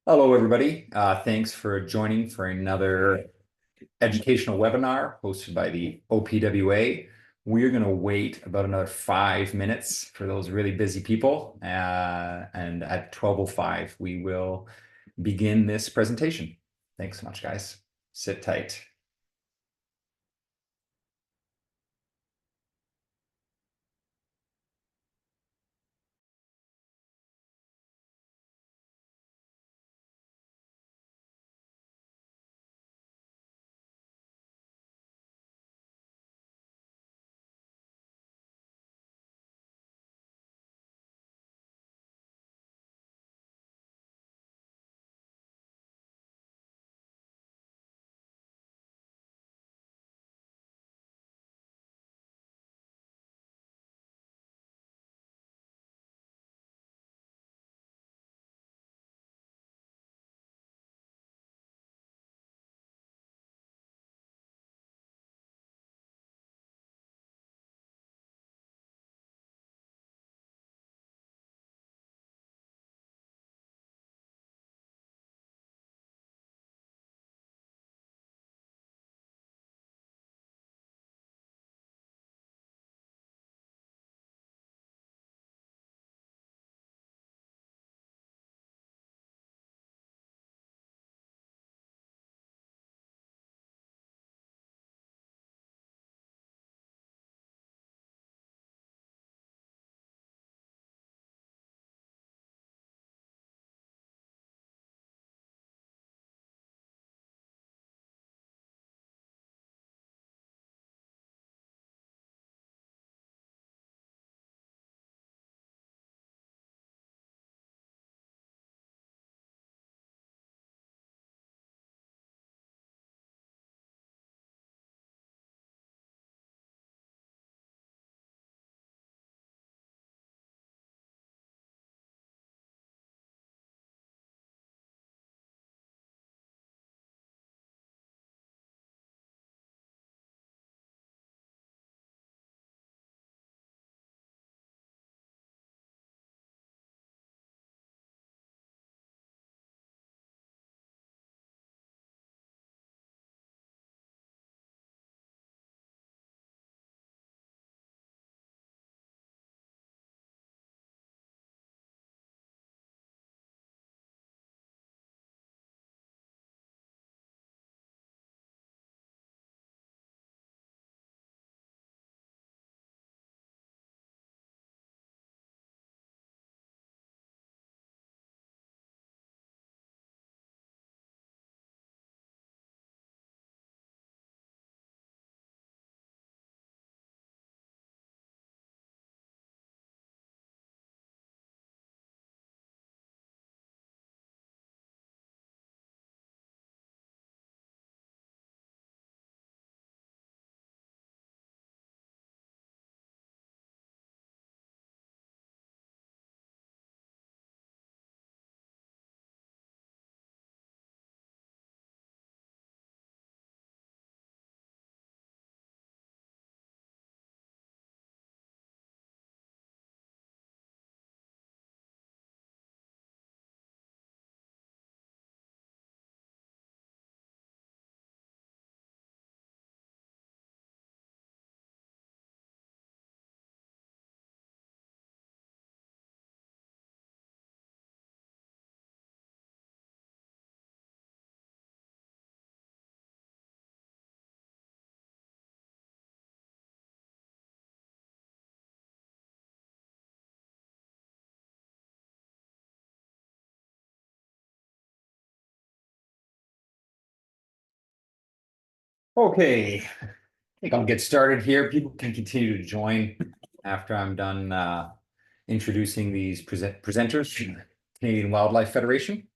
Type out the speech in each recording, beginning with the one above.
Hello, everybody. Thanks for joining for another educational webinar hosted by the OPWA. We're going to wait about another 5 minutes for those really busy people. And at 12:05, we will begin this presentation. Thanks so much, guys. Sit tight. Okay, I think I'll get started here. People can continue to join after I'm done introducing these presenters from the Canadian Wildlife Federation.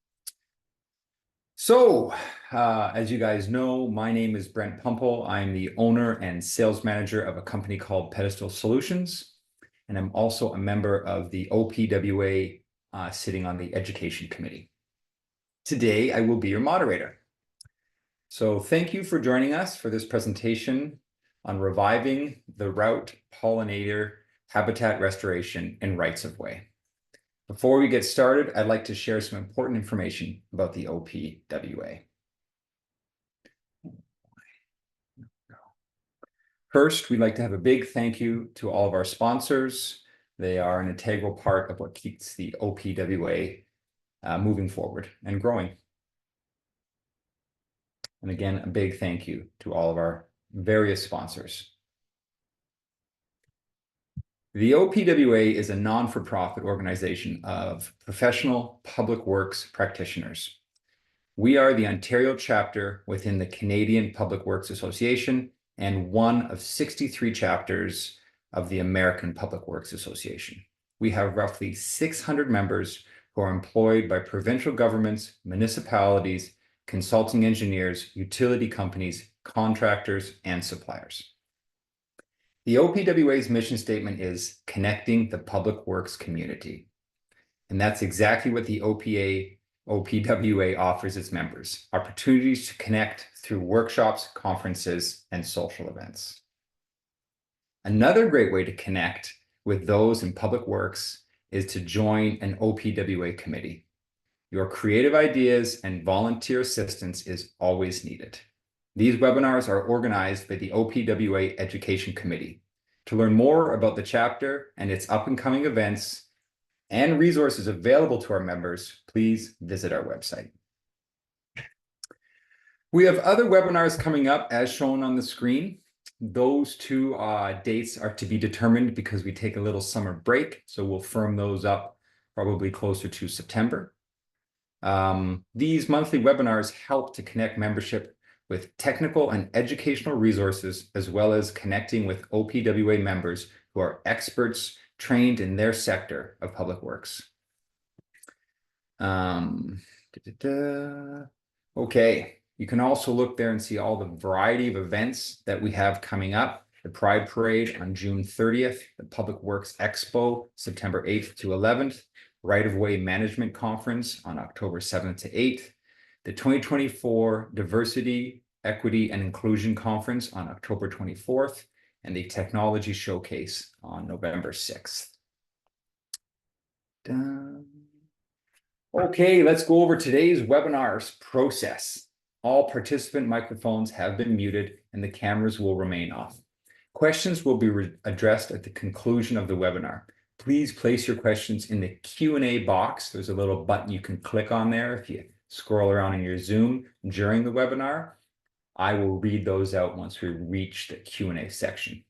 So, as you guys know, my name is Brent Pumple. I'm the owner and sales manager of a company called Pedestal Solutions, and I'm also a member of the OPWA, sitting on the Education Committee. Today, I will be your moderator. So thank you for joining us for this presentation on reviving the route pollinator habitat restoration and rights of way. Before we get started, I'd like to share some important information about the OPWA. First, we'd like to have a big thank you to all of our sponsors. They are an integral part of what keeps the OPWA moving forward and growing. And again, a big thank you to all of our various sponsors. The OPWA is a non-for-profit organization of professional public works practitioners. We are the Ontario chapter within the Canadian Public Works Association and one of 63 chapters of the American Public Works Association. We have roughly 600 members who are employed by provincial governments, municipalities, consulting engineers, utility companies, contractors, and suppliers. The OPWA's mission statement is connecting the public works community. And that's exactly what the OPWA offers its members, opportunities to connect through workshops, conferences, and social events. Another great way to connect with those in public works is to join an OPWA committee. Your creative ideas and volunteer assistance is always needed. These webinars are organized by the OPWA Education Committee. To learn more about the chapter and its up-and-coming events and resources available to our members, please visit our website. We have other webinars coming up as shown on the screen. Those two dates are to be determined because we take a little summer break, so we'll firm those up probably closer to September. These monthly webinars help to connect membership with technical and educational resources, as well as connecting with OPWA members who are experts trained in their sector of public works. Okay, you can also look there and see all the variety of events that we have coming up. The Pride Parade on June 30th, the Public Works Expo, September 8th to 11th, Right-of-Way Management Conference on October 7th to 8th, the 2024 Diversity, Equity, and Inclusion Conference on October 24th, and the Technology Showcase on November 6th. Okay, let's go over today's webinar's process. All participant microphones have been muted and the cameras will remain off. Questions will be addressed at the conclusion of the webinar. Please place your questions in the Q&A box. There's a little button you can click on there if you scroll around in your Zoom during the webinar. I will read those out once we reach the Q&A section.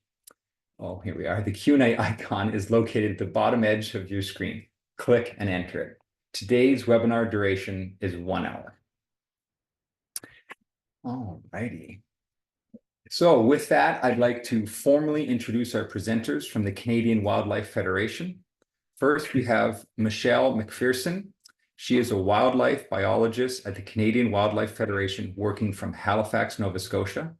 Oh, here we are. The Q&A icon is located at the bottom edge of your screen. Click and enter it. Today's webinar duration is 1 hour. All righty. So with that, I'd like to formally introduce our presenters from the Canadian Wildlife Federation. First, we have Michelle McPherson. She is a wildlife biologist at the Canadian Wildlife Federation working from Halifax, Nova Scotia.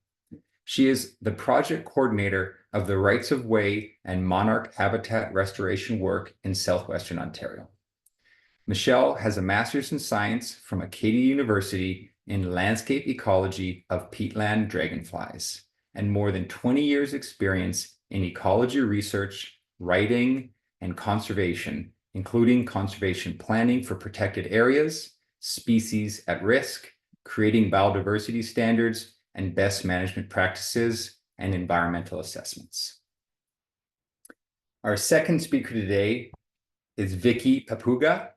She is the project coordinator of the Rights of Way and Monarch Habitat Restoration work in Southwestern Ontario. Michelle has a master's in science from Acadia University in landscape ecology of peatland dragonflies and more than 20 years experience in ecology research, writing, and conservation, including conservation planning for protected areas, species at risk, creating biodiversity standards and best management practices, and environmental assessments. Our second speaker today is Vicky Papuga.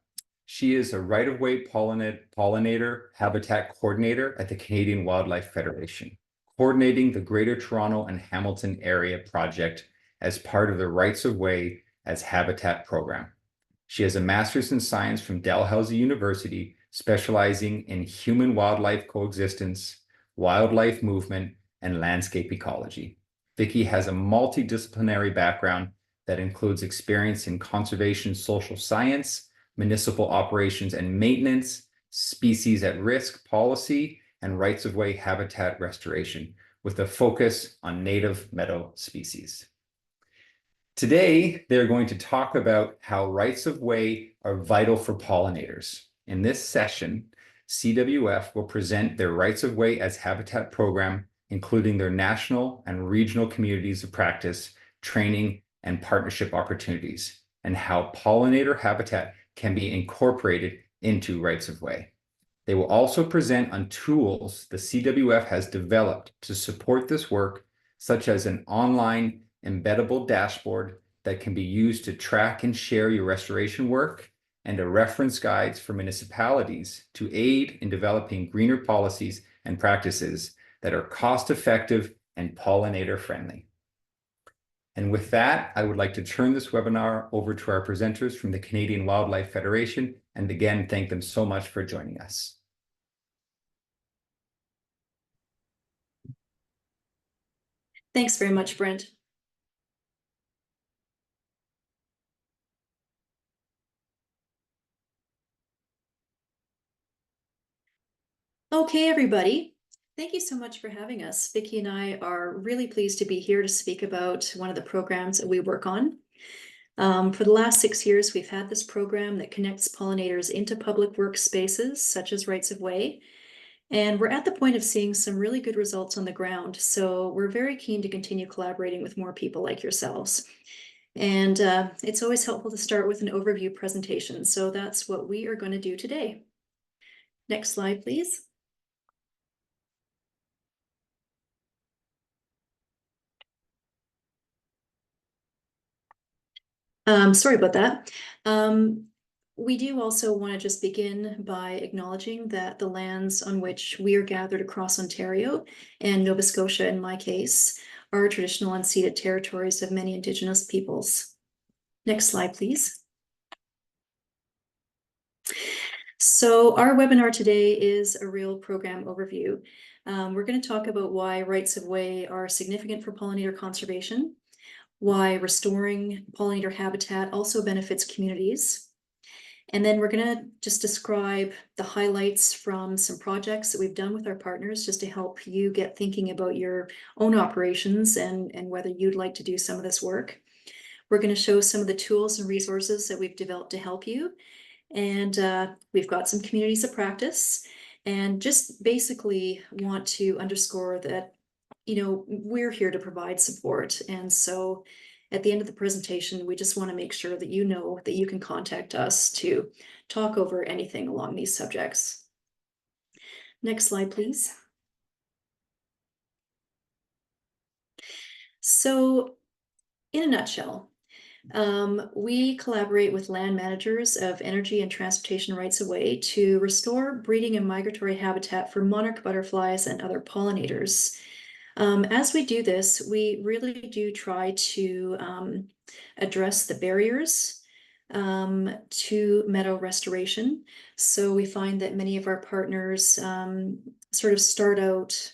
She is a right-of-way pollinator habitat coordinator at the Canadian Wildlife Federation, coordinating the Greater Toronto and Hamilton area project as part of the Rights of Way as Habitat program. She has a master's in science from Dalhousie University, specializing in human-wildlife coexistence, wildlife movement, and landscape ecology. Vicky has a multidisciplinary background that includes experience in conservation social science, municipal operations and maintenance, species at risk policy, and rights-of-way habitat restoration, with a focus on native meadow species. Today, they're going to talk about how rights-of-way are vital for pollinators. In this session, CWF will present their rights-of-way as habitat program, including their national and regional communities of practice, training, and partnership opportunities. and how pollinator habitat can be incorporated into rights-of-way. They will also present on tools the CWF has developed to support this work, such as an online embeddable dashboard that can be used to track and share your restoration work, and a reference guides for municipalities to aid in developing greener policies and practices that are cost-effective and pollinator-friendly. And with that, I would like to turn this webinar over to our presenters from the Canadian Wildlife Federation, and again, thank them so much for joining us. Thanks very much, Brent. Okay, everybody. Thank you so much for having us. Vicki and I are really pleased to be here to speak about one of the programs that we work on. For the last 6 years, we've had this program that connects pollinators into public workspaces, such as rights of way. And we're at the point of seeing some really good results on the ground. So we're very keen to continue collaborating with more people like yourselves. And it's always helpful to start with an overview presentation. So that's what we are going to do today. Next slide, please. Sorry about that. We do also want to just begin by acknowledging that the lands on which we are gathered across Ontario and Nova Scotia, in my case, are traditional unceded territories of many Indigenous peoples. Next slide, please. So our webinar today is a real program overview. We're going to talk about why rights of way are significant for pollinator conservation, why restoring pollinator habitat also benefits communities. And then we're going to just describe the highlights from some projects that we've done with our partners just to help you get thinking about your own operations and whether you'd like to do some of this work. We're going to show some of the tools and resources that we've developed to help you. And we've got some communities of practice, and just basically want to underscore that, you know, we're here to provide support. And so at the end of the presentation, we just want to make sure that you know that you can contact us to talk over anything along these subjects. Next slide, please. So in a nutshell, we collaborate with land managers of energy and transportation rights of way to restore breeding and migratory habitat for monarch butterflies and other pollinators. As we do this, we really do try to address the barriers to meadow restoration. So we find that many of our partners sort of start out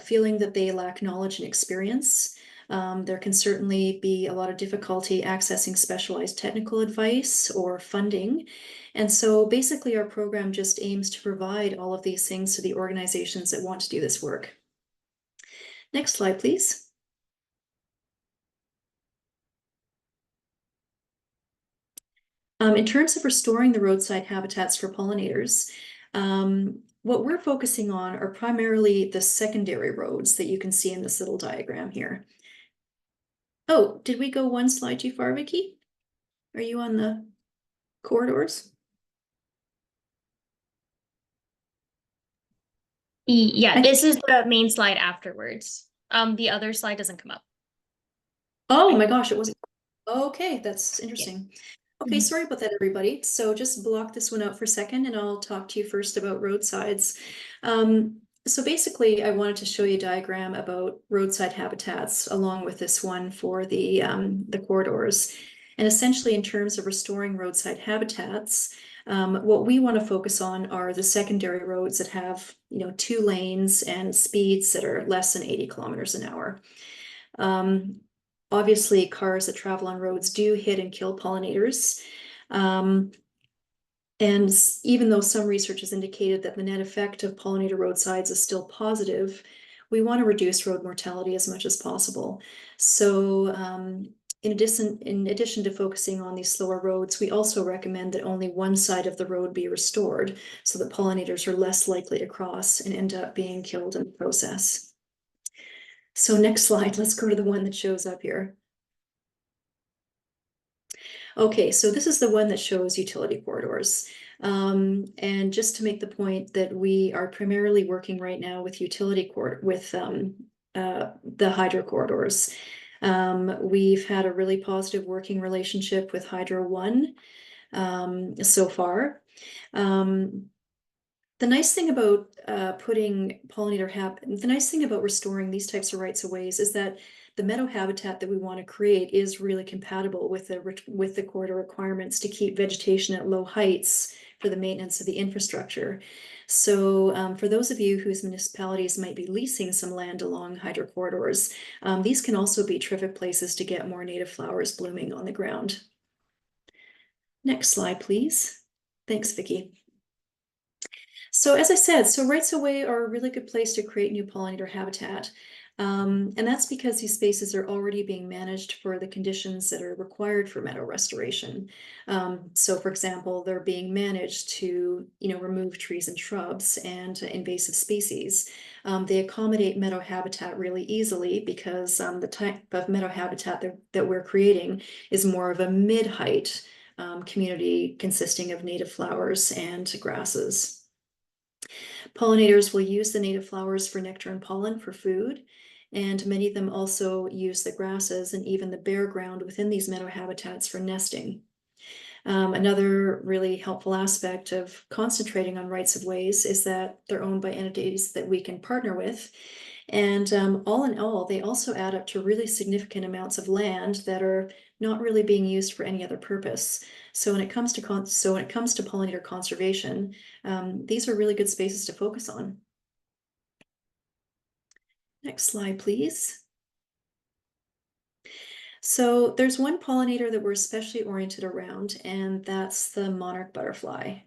feeling that they lack knowledge and experience. There can certainly be a lot of difficulty accessing specialized technical advice or funding. And so basically our program just aims to provide all of these things to the organizations that want to do this work. Next slide, please. In terms of restoring the roadside habitats for pollinators, what we're focusing on are primarily the secondary roads that you can see in this little diagram here. Oh, did we go one slide too far, Vicki? Are you on the corridors? Yeah, this is the main slide afterwards. The other slide doesn't come up. Oh my gosh, it wasn't. Okay, that's interesting. Okay, sorry about that, everybody. So just block this one out for a second, and I'll talk to you first about roadsides. So basically, I wanted to show you a diagram about roadside habitats along with this one for the corridors. And essentially, in terms of restoring roadside habitats, what we want to focus on are the secondary roads that have, you know, 2 lanes and speeds that are less than 80 kilometers an hour. Obviously, cars that travel on roads do hit and kill pollinators. And even though some research has indicated that the net effect of pollinator roadsides is still positive, we want to reduce road mortality as much as possible. So in addition to focusing on these slower roads, we also recommend that only one side of the road be restored so that pollinators are less likely to cross and end up being killed in the process. So next slide, let's go to the one that shows up here. Okay, so this is the one that shows utility corridors. And just to make the point that we are primarily working right now with the hydro corridors. We've had a really positive working relationship with Hydro One so far. The nice thing about the nice thing about restoring these types of rights of ways is that the meadow habitat that we want to create is really compatible with the corridor requirements to keep vegetation at low heights for the maintenance of the infrastructure. So for those of you whose municipalities might be leasing some land along hydro corridors, these can also be terrific places to get more native flowers blooming on the ground. Next slide, please. Thanks, Vicki. So as I said, rights of way are a really good place to create new pollinator habitat. And that's because these spaces are already being managed for the conditions that are required for meadow restoration. So for example, they're being managed to, remove trees and shrubs and invasive species. They accommodate meadow habitat really easily because the type of meadow habitat that we're creating is more of a mid-height community consisting of native flowers and grasses. Pollinators will use the native flowers for nectar and pollen for food, and many of them also use the grasses and even the bare ground within these meadow habitats for nesting. Another really helpful aspect of concentrating on rights of ways is that they're owned by entities that we can partner with. And all in all, they also add up to really significant amounts of land that are not really being used for any other purpose. So when it comes to pollinator conservation, these are really good spaces to focus on. Next slide, please. So there's one pollinator that we're especially oriented around, and that's the monarch butterfly.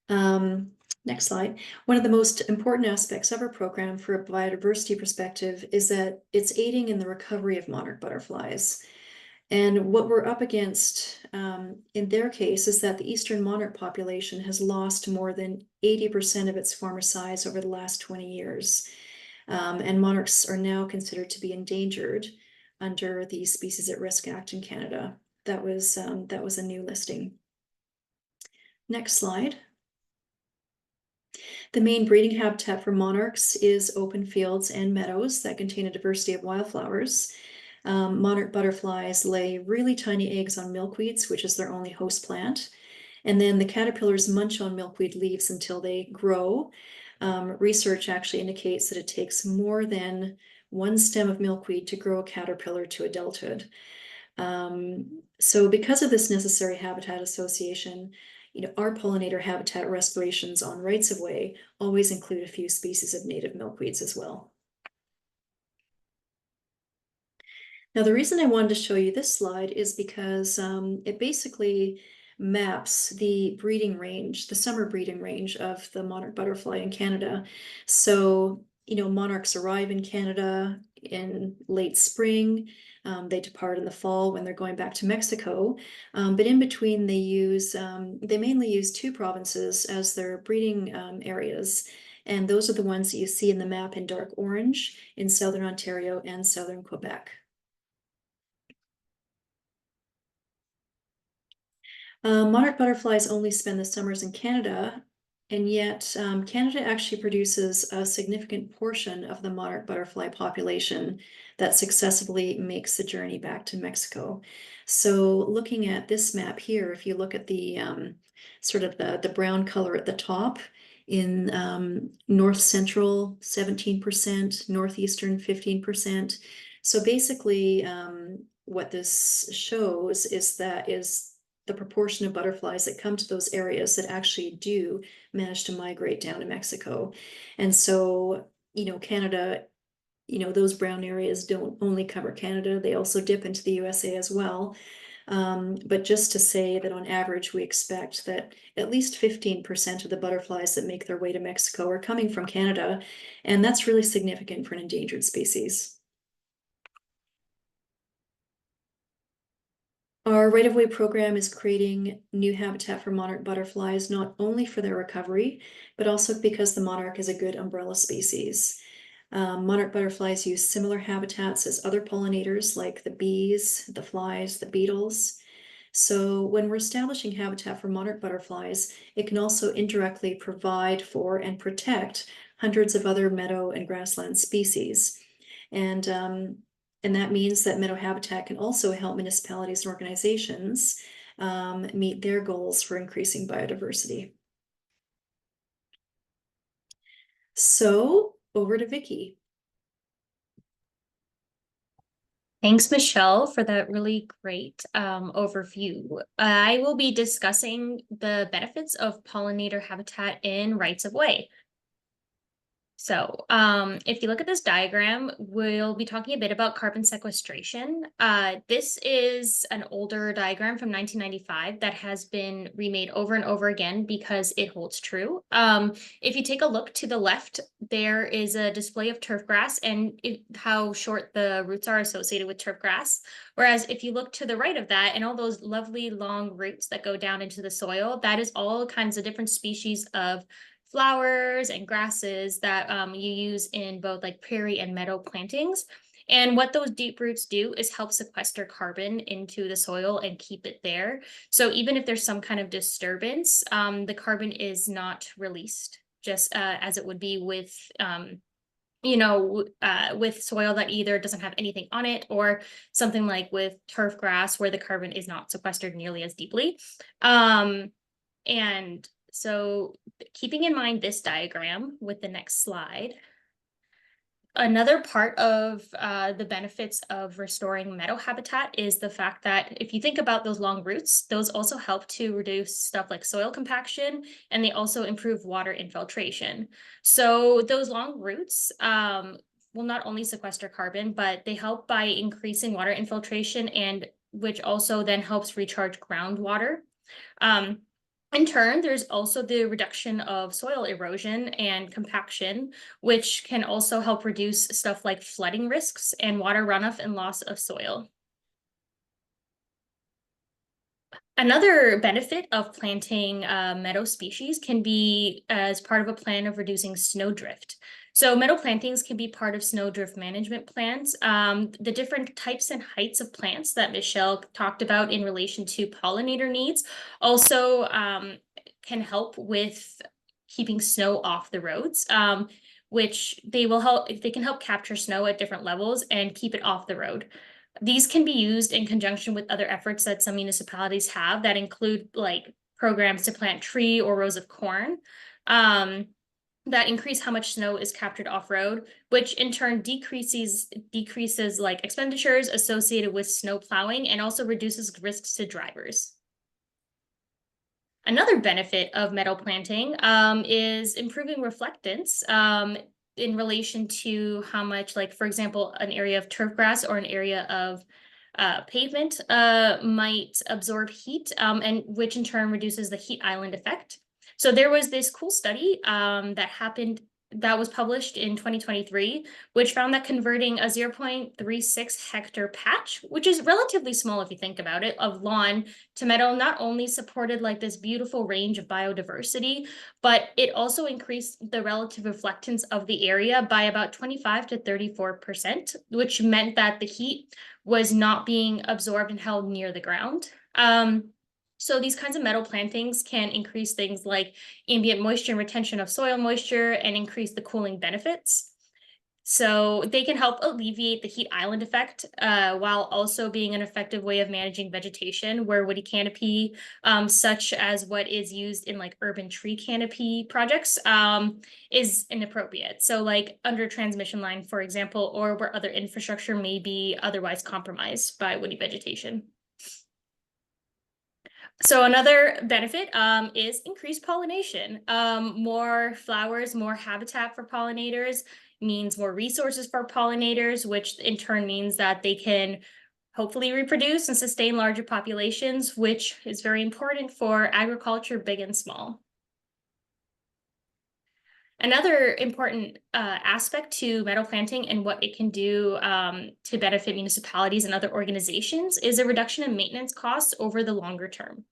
Next slide. One of the most important aspects of our program for a biodiversity perspective is that it's aiding in the recovery of monarch butterflies. And what we're up against in their case is that the eastern monarch population has lost more than 80% of its former size over the last 20 years. And monarchs are now considered to be endangered under the Species at Risk Act in Canada. That was a new listing. Next slide. The main breeding habitat for monarchs is open fields and meadows that contain a diversity of wildflowers. Monarch butterflies lay really tiny eggs on milkweeds, which is their only host plant. And then the caterpillars munch on milkweed leaves until they grow. Research actually indicates that it takes more than one stem of milkweed to grow a caterpillar to adulthood. So because of this necessary habitat association, our pollinator habitat restorations on rights of way always include a few species of native milkweeds as well. Now, the reason I wanted to show you this slide is because it basically maps the breeding range, the summer breeding range of the monarch butterfly in Canada. So, monarchs arrive in Canada in late spring. They depart in the fall when they're going back to Mexico. But in between, they mainly use two provinces as their breeding areas. And those are the ones that you see in the map in dark orange in southern Ontario and southern Quebec. Monarch butterflies only spend the summers in Canada, and yet Canada actually produces a significant portion of the monarch butterfly population that successfully makes the journey back to Mexico. So looking at this map here, if you look at the sort of the brown color at the top, in north central 17%, northeastern 15%. So basically what this shows is the proportion of butterflies that come to those areas that actually do manage to migrate down to Mexico. And so, Canada, those brown areas don't only cover Canada, they also dip into the USA as well. But just to say that on average, we expect that at least 15% of the butterflies that make their way to Mexico are coming from Canada. And that's really significant for an endangered species. Our right-of-way program is creating new habitat for monarch butterflies, not only for their recovery, but also because the monarch is a good umbrella species. Monarch butterflies use similar habitats as other pollinators like the bees, the flies, the beetles. So when we're establishing habitat for monarch butterflies, it can also indirectly provide for and protect hundreds of other meadow and grassland species. And that means that meadow habitat can also help municipalities and organizations meet their goals for increasing biodiversity. So over to Vicky. Thanks, Michelle, for that really great overview. I will be discussing the benefits of pollinator habitat in rights of way. So if you look at this diagram, we'll be talking a bit about carbon sequestration. This is an older diagram from 1995 that has been remade over and over again because it holds true. If you take a look to the left, there is a display of turf grass and how short the roots are associated with turf grass. Whereas if you look to the right of that and all those lovely long roots that go down into the soil, that is all kinds of different species of flowers and grasses that you use in both like prairie and meadow plantings. And what those deep roots do is help sequester carbon into the soil and keep it there. So even if there's some kind of disturbance, the carbon is not released, just as it would be with with soil that either doesn't have anything on it or something like with turf grass where the carbon is not sequestered nearly as deeply. And so keeping in mind this diagram with the next slide, another part of the benefits of restoring meadow habitat is the fact that if you think about those long roots, those also help to reduce stuff like soil compaction, and they also improve water infiltration. So those long roots will not only sequester carbon, but they help by increasing water infiltration, and which also then helps recharge groundwater. In turn, there's also the reduction of soil erosion and compaction, which can also help reduce stuff like flooding risks and water runoff and loss of soil. Another benefit of planting meadow species can be as part of a plan of reducing snowdrift. So meadow plantings can be part of snowdrift management plans. The different types and heights of plants that Michelle talked about in relation to pollinator needs also can help with keeping snow off the roads, which they can help capture snow at different levels and keep it off the road. These can be used in conjunction with other efforts that some municipalities have that include like programs to plant tree or rows of corn. That increase how much snow is captured off-road, which in turn decreases like expenditures associated with snow plowing and also reduces risks to drivers. Another benefit of meadow planting is improving reflectance in relation to how much, like, for example, an area of turf grass or an area of pavement might absorb heat, and which in turn reduces the heat island effect. So there was this cool study that was published in 2023, which found that converting a 0.36 hectare patch, which is relatively small if you think about it, of lawn to meadow not only supported like this beautiful range of biodiversity, but it also increased the relative reflectance of the area by about 25 to 34%, which meant that the heat was not being absorbed and held near the ground. So these kinds of meadow plantings can increase things like ambient moisture and retention of soil moisture and increase the cooling benefits. So they can help alleviate the heat island effect while also being an effective way of managing vegetation where woody canopy, such as what is used in like urban tree canopy projects, is inappropriate. So like under transmission line, for example, or where other infrastructure may be otherwise compromised by woody vegetation. So another benefit is increased pollination. More flowers, more habitat for pollinators means more resources for pollinators, which in turn means that they can hopefully reproduce and sustain larger populations, which is very important for agriculture, big and small. Another important aspect to meadow planting and what it can do to benefit municipalities and other organizations is a reduction in maintenance costs over the longer term.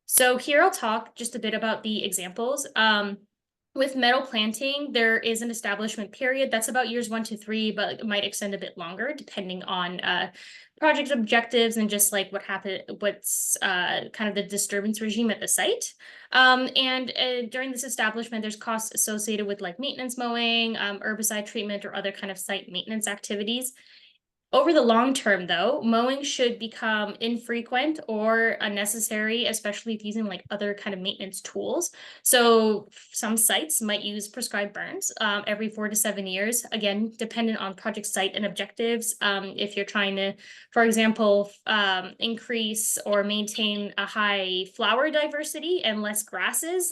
So here I'll talk just a bit about the examples. With meadow planting, there is an establishment period that's about years 1 to 3, but it might extend a bit longer depending on project objectives and just like what's kind of the disturbance regime at the site. And during this establishment, there's costs associated with like maintenance mowing, herbicide treatment, or other kind of site maintenance activities. Over the long term, though, mowing should become infrequent or unnecessary, especially if using like other kind of maintenance tools. So some sites might use prescribed burns every 4 to 7 years, again, dependent on project site and objectives. If you're trying to, for example, increase or maintain a high flower diversity and less grasses,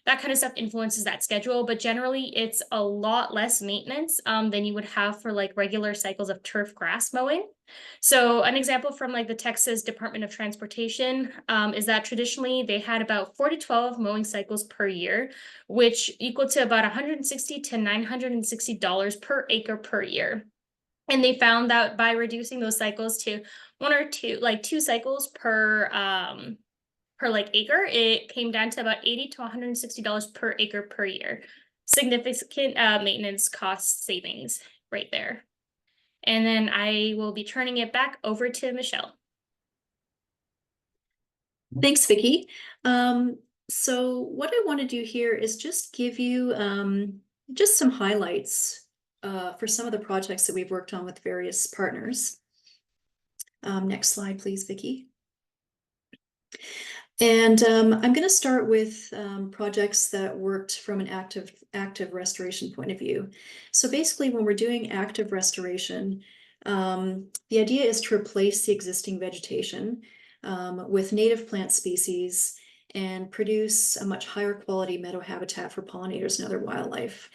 that kind of stuff influences that schedule, but generally it's a lot less maintenance than you would have for like regular cycles of turf grass mowing. So an example from like the Texas Department of Transportation is that traditionally they had about 4 to 12 mowing cycles per year, which equal to about $160 to $960 per acre per year. And they found that by reducing those cycles to 1 or 2, like 2 cycles per like acre, it came down to about $80 to $160 per acre per year. Significant maintenance cost savings right there. And then I will be turning it back over to Michelle. Thanks, Vicki. So what I want to do here is just give you just some highlights for some of the projects that we've worked on with various partners. Next slide, please, Vicki. And I'm going to start with projects that worked from an active restoration point of view. So basically, when we're doing active restoration, the idea is to replace the existing vegetation with native plant species and produce a much higher quality meadow habitat for pollinators and other wildlife.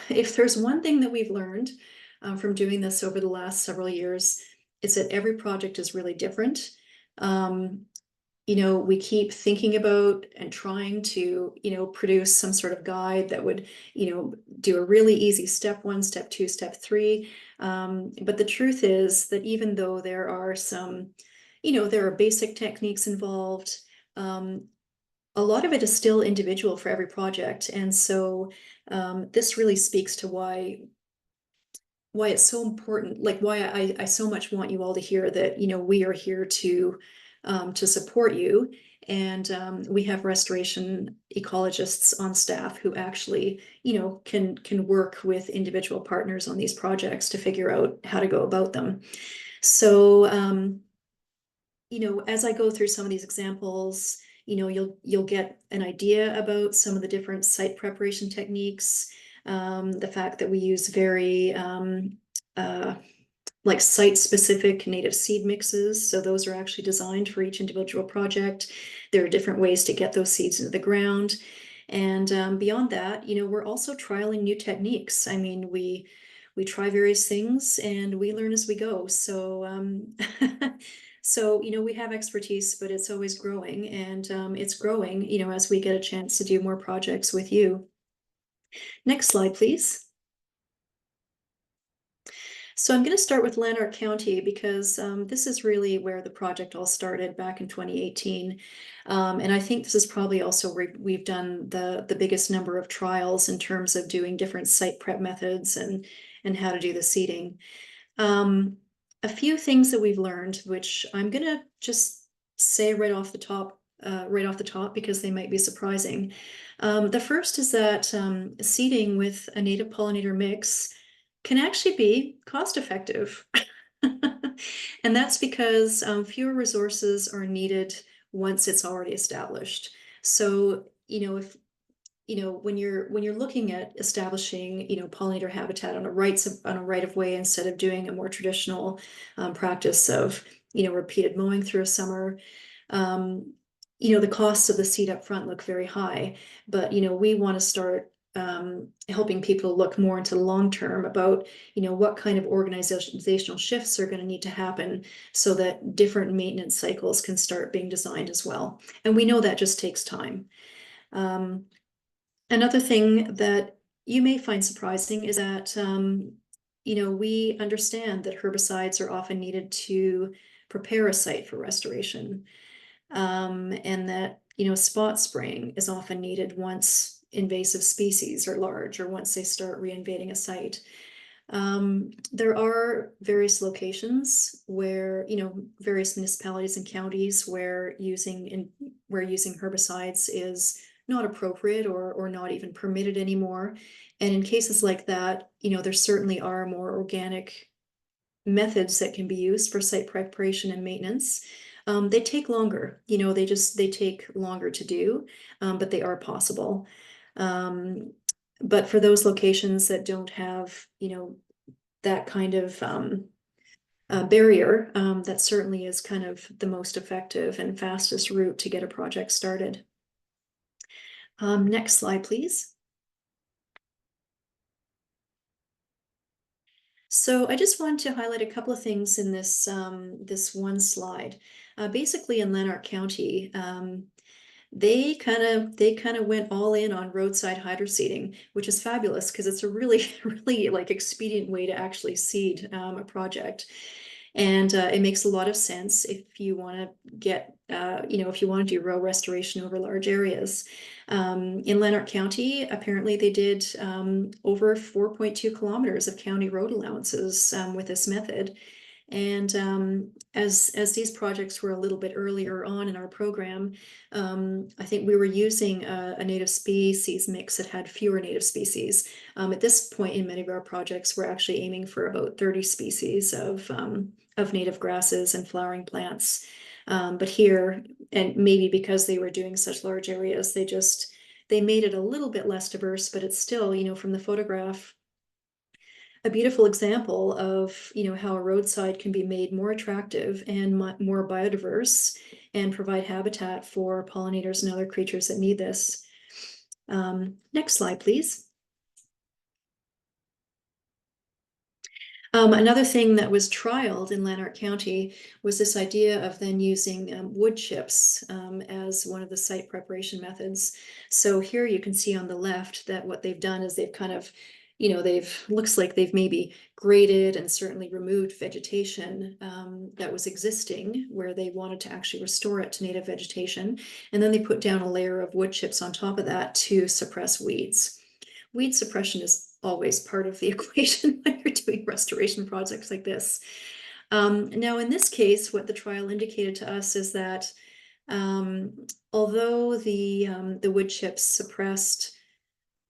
If there's one thing that we've learned from doing this over the last several years, it's that every project is really different. You know, we keep thinking about and trying to, you know, produce some sort of guide that would, you know, do a really easy step 1, step 2, step 3. But the truth is that even though there are some, you know, there are basic techniques involved, a lot of it is still individual for every project. And so this really speaks to why it's so important, like why I so much want you all to hear that, you know, we are here to support you. And we have restoration ecologists on staff who actually, you know, can work with individual partners on these projects to figure out how to go about them. So, you know, as I go through some of these examples, you know, you'll get an idea about some of the different site preparation techniques, the fact that we use very like site-specific native seed mixes. So those are actually designed for each individual project. There are different ways to get those seeds into the ground. And beyond that, you know, we're also trialing new techniques. I mean, we try various things and we learn as we go. So, so, you know, we have expertise, but it's always growing, and it's growing, you know, as we get a chance to do more projects with you. Next slide, please. So I'm going to start with Lanark County because this is really where the project all started back in 2018. And I think this is probably also where we've done the biggest number of trials in terms of doing different site prep methods and how to do the seeding. A few things that we've learned, which I'm going to just say right off the top because they might be surprising. The first is that seeding with a native pollinator mix can actually be cost effective. And that's because fewer resources are needed once it's already established. So, you know, if you know, when you're looking at establishing, you know, pollinator habitat on a right of way instead of doing a more traditional practice of, you know, repeated mowing through a summer, you know, the costs of the seed up front look very high. But, you know, we want to start helping people look more into the long term about, you know, what kind of organizational shifts are going to need to happen so that different maintenance cycles can start being designed as well. And we know that just takes time. Another thing that you may find surprising is that, you know, we understand that herbicides are often needed to prepare a site for restoration. And that, spot spraying is often needed once invasive species are large or once they start reinvading a site. There are various locations where, various municipalities and counties where using herbicides is not appropriate or not even permitted anymore. And in cases like that, there certainly are more organic methods that can be used for site preparation and maintenance. They take longer, they take longer to do, but they are possible. But for those locations that don't have, that kind of barrier, that certainly is kind of the most effective and fastest route to get a project started. Next slide, please. So I just wanted to highlight a couple of things in this this one slide. Basically, in Lanark County, they kind of went all in on roadside hydroseeding, which is fabulous because it's a really really like expedient way to actually seed a project. And it makes a lot of sense if you want to get, if you want to do row restoration over large areas. In Lanark County, apparently they did over 4.2 kilometers of county road allowances with this method. And as these projects were a little bit earlier on in our program, I think we were using a native species mix that had fewer native species. At this point in many of our projects, we're actually aiming for about 30 species of native grasses and flowering plants. But here, and maybe because they were doing such large areas, they made it a little bit less diverse, but it's still, from the photograph, a beautiful example of, how a roadside can be made more attractive and more biodiverse and provide habitat for pollinators and other creatures that need this. Next slide, please. Another thing that was trialed in Lanark County was this idea of then using wood chips as one of the site preparation methods. So here you can see on the left that what they've done is they've kind of, looks like they've maybe graded and certainly removed vegetation that was existing where they wanted to actually restore it to native vegetation. And then they put down a layer of wood chips on top of that to suppress weeds. Weed suppression is always part of the equation when you're doing restoration projects like this. Now, in this case, what the trial indicated to us is that although the wood chips suppressed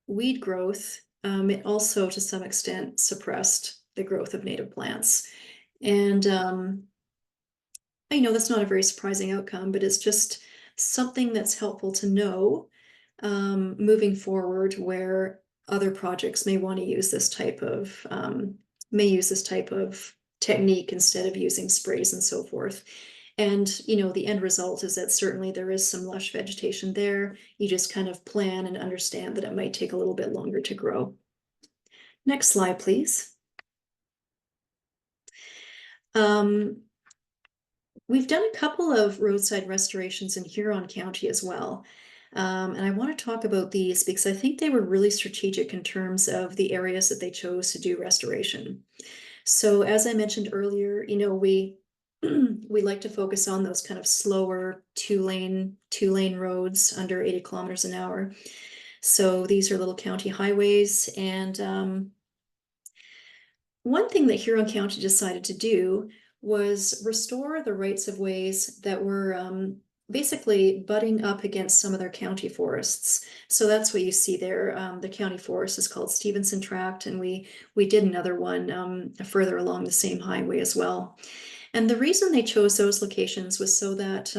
weed growth, it also, to some extent, suppressed the growth of native plants. And I know that's not a very surprising outcome, but it's just something that's helpful to know moving forward, where other projects may want to use this type of technique instead of using sprays and so forth. And the end result is that certainly there is some lush vegetation there. You just kind of plan and understand that it might take a little bit longer to grow. Next slide, please. We've done a couple of roadside restorations in Huron County as well. And I want to talk about these because I think they were really strategic in terms of the areas that they chose to do restoration. So as I mentioned earlier, we like to focus on those kind of slower two-lane roads under 80 kilometers an hour. So these are little county highways. And one thing that Huron County decided to do was restore the rights of ways that were basically butting up against some of their county forests. So that's what you see there. The county forest is called Stevenson Tract, and we did another one further along the same highway as well. And the reason they chose those locations was so that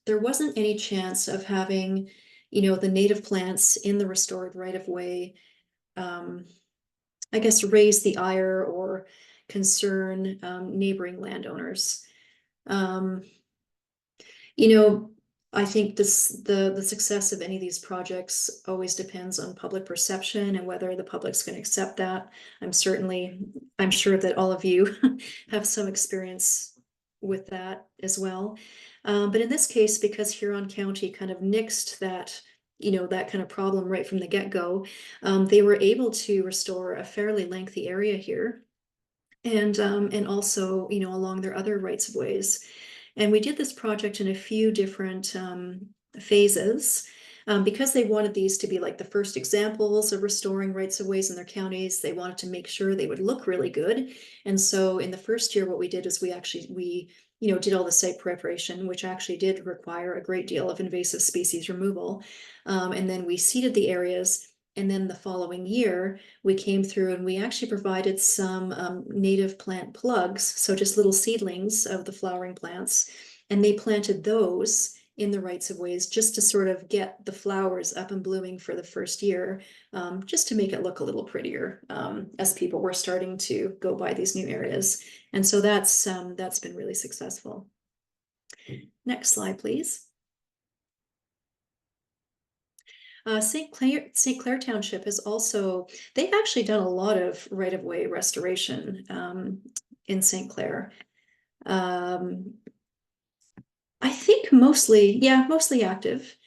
there wasn't any chance of having, the native plants in the restored right-of-way, I guess, raise the ire or concern neighboring landowners. I think the success of any of these projects always depends on public perception and whether the public's going to accept that. I'm sure that all of you have some experience with that as well. But in this case, because Huron County kind of nixed that, that kind of problem right from the get-go, they were able to restore a fairly lengthy area here. And also, along their other rights of ways. And we did this project in a few different phases. Because they wanted these to be like the first examples of restoring rights of ways in their counties, they wanted to make sure they would look really good. And so in the first year, what we did is we did all the site preparation, which actually did require a great deal of invasive species removal. And then we seeded the areas. And then the following year, we came through and we actually provided some native plant plugs, so just little seedlings of the flowering plants, and they planted those in the rights of ways just to sort of get the flowers up and blooming for the first year, just to make it look a little prettier as people were starting to go by these new areas. And so that's been really successful. Next slide, please. St. Clair Township has also, they've actually done a lot of right-of-way restoration in St. Clair. I think mostly active.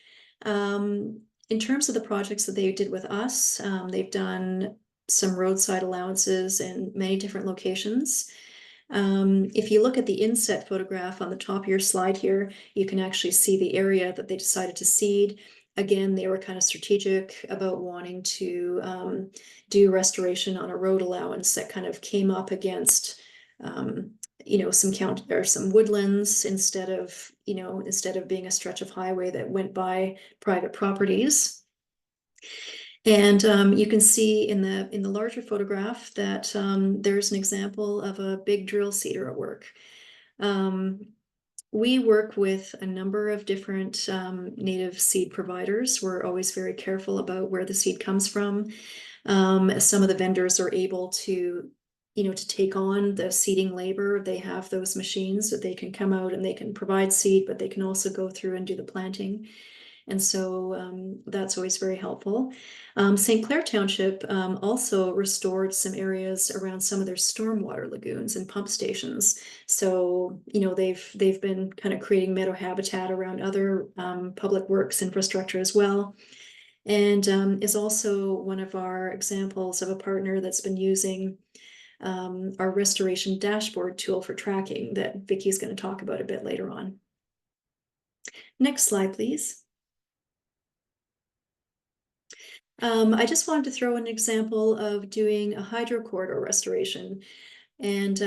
In terms of the projects that they did with us, they've done some roadside allowances in many different locations. If you look at the inset photograph on the top of your slide here, you can actually see the area that they decided to seed. Again, they were kind of strategic about wanting to do restoration on a road allowance that kind of came up against some woodlands instead of being a stretch of highway that went by private properties. And you can see in the larger photograph that there's an example of a big drill seeder at work. We work with a number of different native seed providers. We're always very careful about where the seed comes from. Some of the vendors are able to take on the seeding labor. They have those machines that they can come out and they can provide seed, but they can also go through and do the planting. And so that's always very helpful. St. Clair Township also restored some areas around some of their stormwater lagoons and pump stations. So, they've been kind of creating meadow habitat around other public works infrastructure as well. And is also one of our examples of a partner that's been using our restoration dashboard tool for tracking that Vicky's going to talk about a bit later on. Next slide, please. I just wanted to throw an example of doing a hydrocorridor restoration. And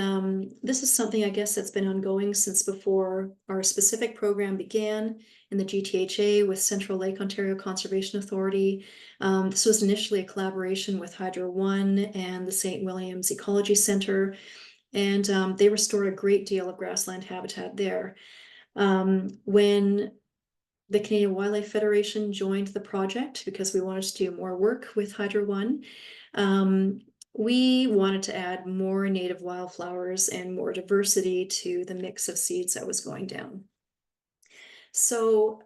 this is something I guess that's been ongoing since before our specific program began in the GTHA with Central Lake Ontario Conservation Authority. This was initially a collaboration with Hydro One and the St. William's Ecology Center, and they restored a great deal of grassland habitat there. When the Canadian Wildlife Federation joined the project because we wanted to do more work with Hydro One, we wanted to add more native wildflowers and more diversity to the mix of seeds that was going down. So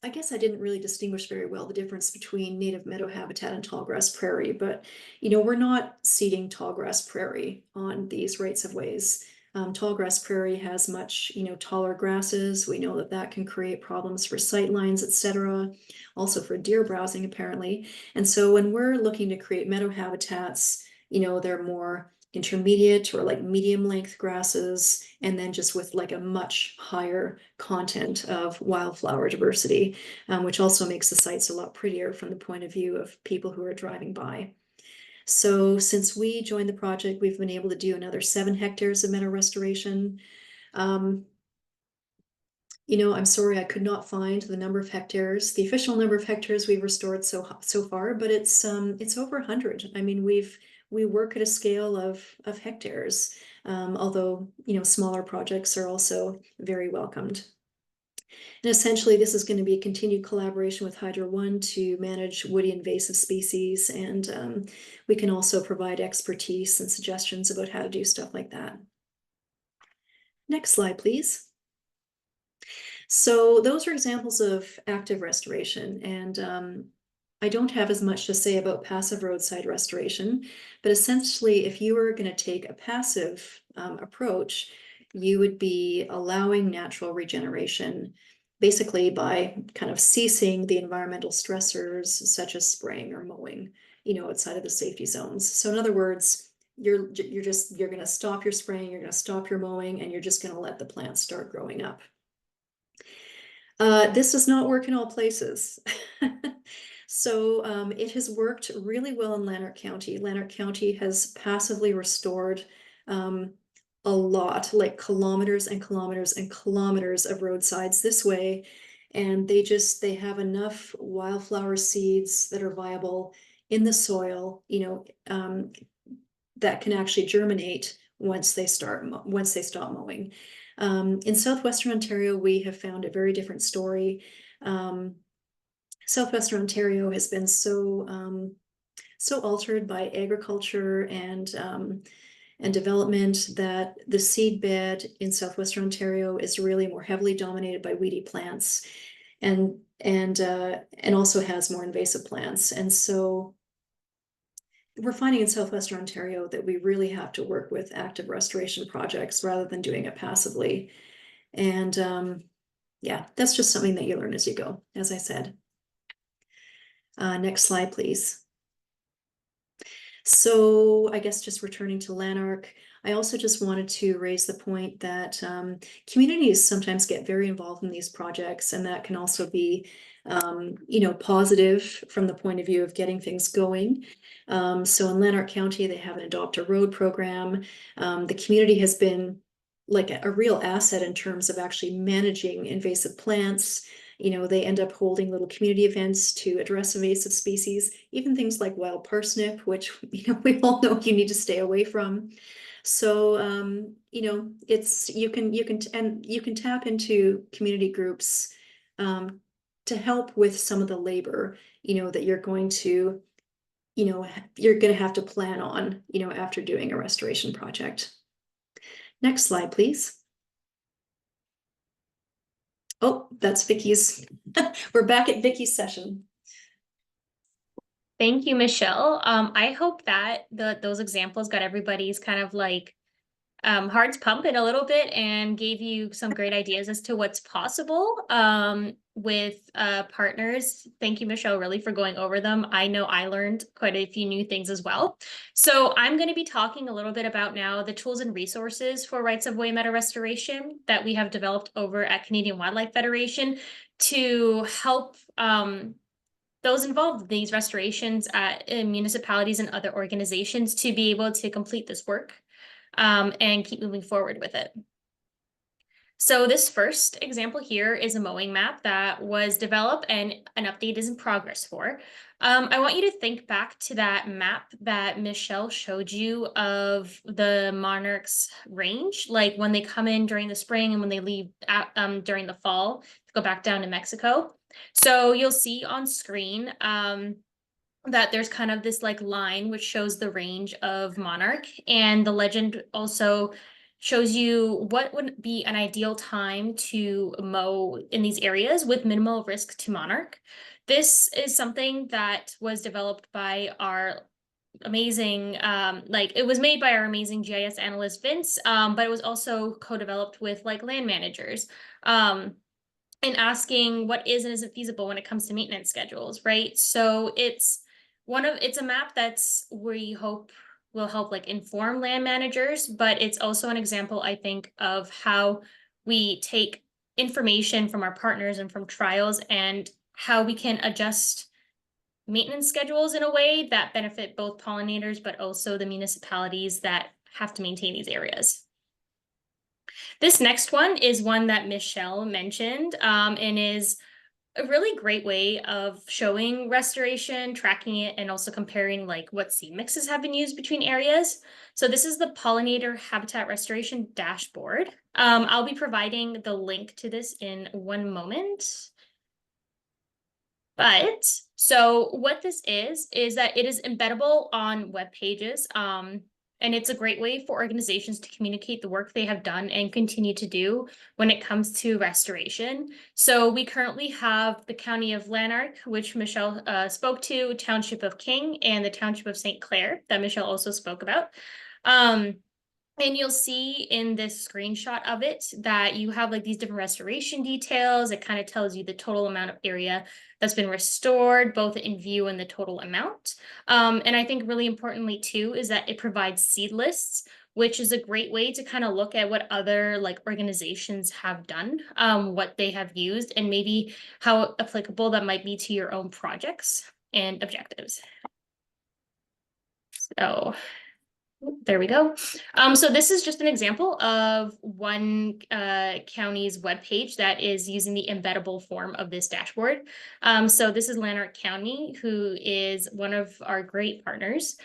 I guess I didn't really distinguish very well the difference between native meadow habitat and tallgrass prairie, but we're not seeding tallgrass prairie on these rights of ways. Tallgrass prairie has much, taller grasses. We know that that can create problems for sight lines, etc. Also for deer browsing, apparently. And so when we're looking to create meadow habitats, they're more intermediate or like medium length grasses, and then just with like a much higher content of wildflower diversity, which also makes the sites a lot prettier from the point of view of people who are driving by. So since we joined the project, we've been able to do another 7 hectares of meadow restoration. I'm sorry I could not find the number of hectares, the official number of hectares we've restored so far, but it's over 100. I mean, we work at a scale of hectares, although smaller projects are also very welcomed. And essentially, this is going to be a continued collaboration with Hydro One to manage woody invasive species, and we can also provide expertise and suggestions about how to do stuff like that. Next slide, please. So those are examples of active restoration, and I don't have as much to say about passive roadside restoration, but essentially, if you were going to take a passive approach, you would be allowing natural regeneration, basically by kind of ceasing the environmental stressors such as spraying or mowing, outside of the safety zones. So in other words, you're going to stop your spraying, you're going to stop your mowing, and you're just going to let the plants start growing up. This does not work in all places. So it has worked really well in Lanark County. Lanark County has passively restored a lot, like kilometers and kilometers and kilometers of roadsides this way. And they have enough wildflower seeds that are viable in the soil, that can actually germinate once they stop mowing. In southwestern Ontario, we have found a very different story. Southwestern Ontario has been so altered by agriculture and development that the seed bed in southwestern Ontario is really more heavily dominated by weedy plants, and also has more invasive plants. And so we're finding in southwestern Ontario that we really have to work with active restoration projects rather than doing it passively. And yeah, that's just something that you learn as you go, as I said. Next slide, please. So I guess just returning to Lanark, I also just wanted to raise the point that communities sometimes get very involved in these projects, and that can also be positive from the point of view of getting things going. So in Lanark County, they have an Adopt a Road program. The community has been like a real asset in terms of actually managing invasive plants. They end up holding little community events to address invasive species, even things like wild parsnip, which we all know you need to stay away from. So you can tap into community groups to help with some of the labor that you're going to have to plan on after doing a restoration project. Next slide, please. Oh, that's Vicky's. We're back at Vicky's session. Thank you, Michelle. I hope that those examples got everybody's kind of like hearts pumping a little bit and gave you some great ideas as to what's possible with partners. Thank you, Michelle, really for going over them. I know I learned quite a few new things as well. So I'm going to be talking a little bit about now the tools and resources for rights of way meta restoration that we have developed over at Canadian Wildlife Federation to help those involved in these restorations at municipalities and other organizations to be able to complete this work and keep moving forward with it. So this first example here is a mowing map that was developed and an update is in progress for. I want you to think back to that map that Michelle showed you of the monarchs range, like when they come in during the spring and when they leave during the fall to go back down to Mexico. So you'll see on screen that there's kind of this like line which shows the range of monarch, and the legend also shows you what would be an ideal time to mow in these areas with minimal risk to monarch. This is something that was developed by our amazing it was made by our amazing GIS analyst Vince, but it was also co-developed with like land managers and asking what is and isn't feasible when it comes to maintenance schedules, right? So it's a map that's we hope will help like inform land managers, but it's also an example, I think, of how we take information from our partners and from trials and how we can adjust maintenance schedules in a way that benefit both pollinators, but also the municipalities that have to maintain these areas. This next one is one that Michelle mentioned and is a really great way of showing restoration, tracking it, and also comparing like what seed mixes have been used between areas. So this is the Pollinator Habitat Restoration Dashboard. I'll be providing the link to this in one moment. But so what this is that it is embeddable on web pages. And it's a great way for organizations to communicate the work they have done and continue to do when it comes to restoration. So we currently have the County of Lanark, which Michelle spoke to, Township of King, and the Township of St. Clair that Michelle also spoke about. And you'll see in this screenshot of it that you have like these different restoration details. It kind of tells you the total amount of area that's been restored, both in view and the total amount. And I think really importantly too, is that it provides seed lists which is a great way to kind of look at what other like organizations have done, what they have used, and maybe how applicable that might be to your own projects and objectives. So there we go. So this is just an example of one county's webpage that is using the embeddable form of this dashboard. So this is Lanark County, who is one of our great partners.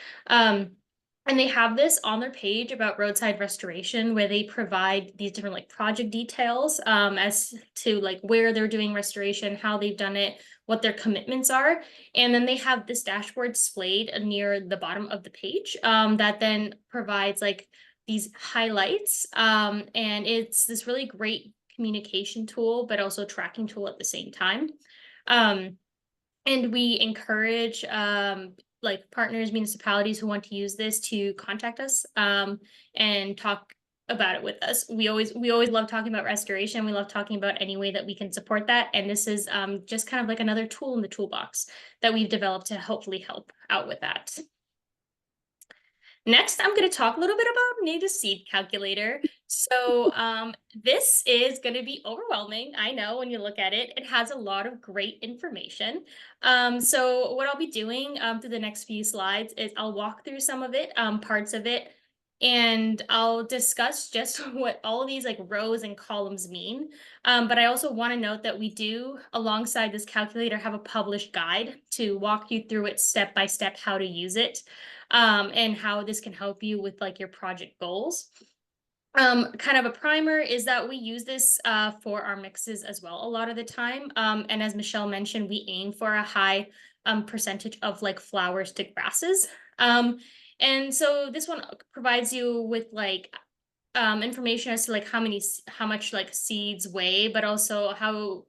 And they have this on their page about roadside restoration, where they provide these different like project details as to like where they're doing restoration, how they've done it, what their commitments are. And then they have this dashboard displayed near the bottom of the page that then provides like these highlights. And it's this really great communication tool, but also tracking tool at the same time. And we encourage like partners, municipalities who want to use this to contact us and talk about it with us. We always love talking about restoration. We love talking about any way that we can support that. And this is just kind of like another tool in the toolbox that we've developed to hopefully help out with that. Next, I'm going to talk a little bit about native seed calculator. So this is going to be overwhelming. I know when you look at it, it has a lot of great information. So what I'll be doing through the next few slides is I'll walk through some of it, parts of it, and I'll discuss just what all of these like rows and columns mean. But I also want to note that we do, alongside this calculator, have a published guide to walk you through it step by step, how to use it. And how this can help you with like your project goals. Kind of a primer is that we use this for our mixes as well a lot of the time. And as Michelle mentioned, we aim for a high percentage of like flowers to grasses. And so this one provides you with like information as to like how much like seeds weigh, but also how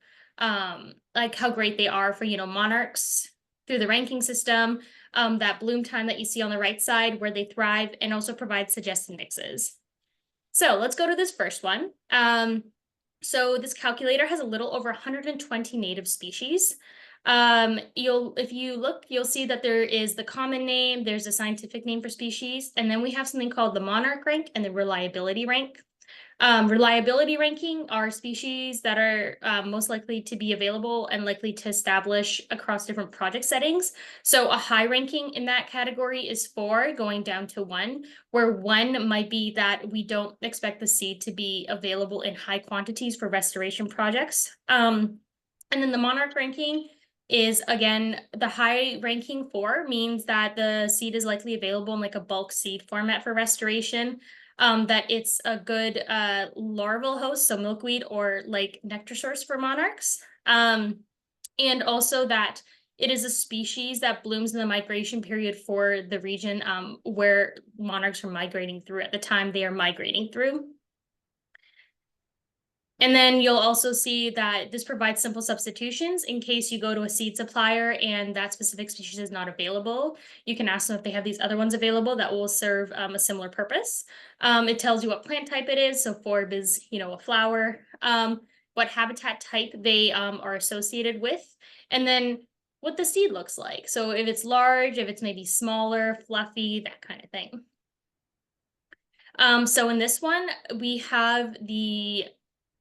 like how great they are for, you know, monarchs through the ranking system, that bloom time that you see on the right side where they thrive, and also provide suggested mixes. So let's go to this first one. So this calculator has a little over 120 native species. If you look, you'll see that there is the common name, there's a scientific name for species, and then we have something called the monarch rank and the reliability rank. Reliability ranking are species that are most likely to be available and likely to establish across different project settings. So a high ranking in that category is 4, going down to 1, where 1 might be that we don't expect the seed to be available in high quantities for restoration projects. And then the monarch ranking is, again, the high ranking 4 means that the seed is likely available in like a bulk seed format for restoration. That it's a good larval host, so milkweed or like nectar source for monarchs. And also that it is a species that blooms in the migration period for the region where monarchs are migrating through at the time they are migrating through. And then you'll also see that this provides simple substitutions in case you go to a seed supplier and that specific species is not available. You can ask them if they have these other ones available that will serve a similar purpose. It tells you what plant type it is. So forb is, you know, a flower, what habitat type they are associated with, and then what the seed looks like. So if it's large, if it's maybe smaller, fluffy, that kind of thing. So in this one, we have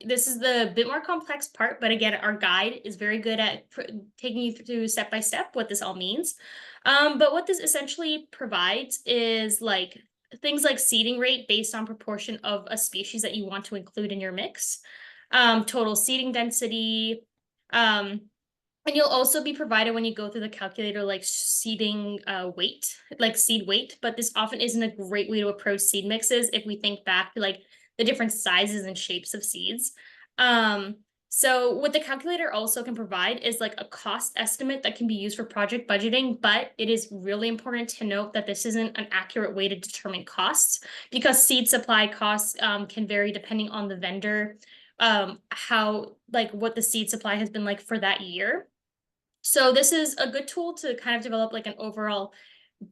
this is the bit more complex part, but again, our guide is very good at taking you through step by step what this all means. But what this essentially provides is like things like seeding rate based on proportion of a species that you want to include in your mix, total seeding density, and you'll also be provided when you go through the calculator like seeding weight, like seed weight, but this often isn't a great way to approach seed mixes if we think back to like the different sizes and shapes of seeds. So what the calculator also can provide is like a cost estimate that can be used for project budgeting, but it is really important to note that this isn't an accurate way to determine costs because seed supply costs can vary depending on the vendor, how like what the seed supply has been like for that year. So this is a good tool to kind of develop like an overall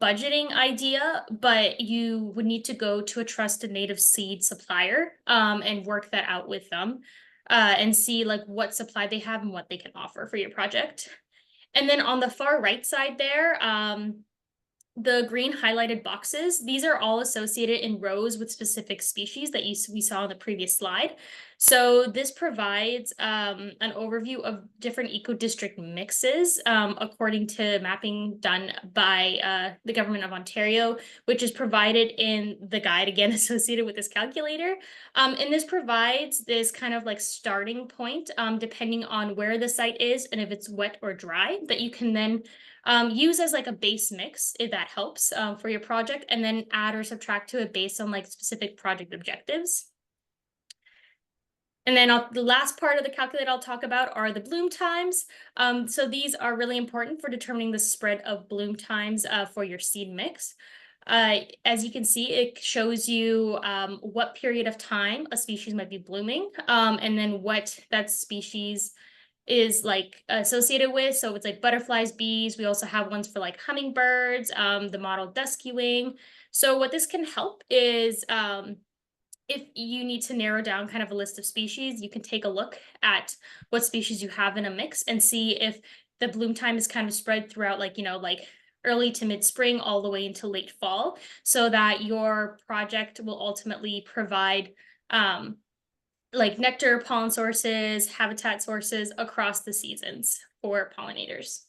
budgeting idea, but you would need to go to a trusted native seed supplier and work that out with them and see like what supply they have and what they can offer for your project. And then on the far right side there, the green highlighted boxes, these are all associated in rows with specific species that we saw on the previous slide. So this provides an overview of different eco-district mixes according to mapping done by the Government of Ontario, which is provided in the guide, again, associated with this calculator. And this provides this kind of like starting point, depending on where the site is and if it's wet or dry, that you can then use as like a base mix if that helps for your project, and then add or subtract to it based on like specific project objectives. And then the last part of the calculator I'll talk about are the bloom times. So these are really important for determining the spread of bloom times for your seed mix. As you can see, it shows you what period of time a species might be blooming, and then what that species is like associated with. So it's like butterflies, bees. We also have ones for like hummingbirds, the mottled dusky-wing. So what this can help is if you need to narrow down kind of a list of species, you can take a look at what species you have in a mix and see if the bloom time is kind of spread throughout, like, like early to mid-spring all the way into late fall, so that your project will ultimately provide like nectar, pollen sources, habitat sources across the seasons for pollinators.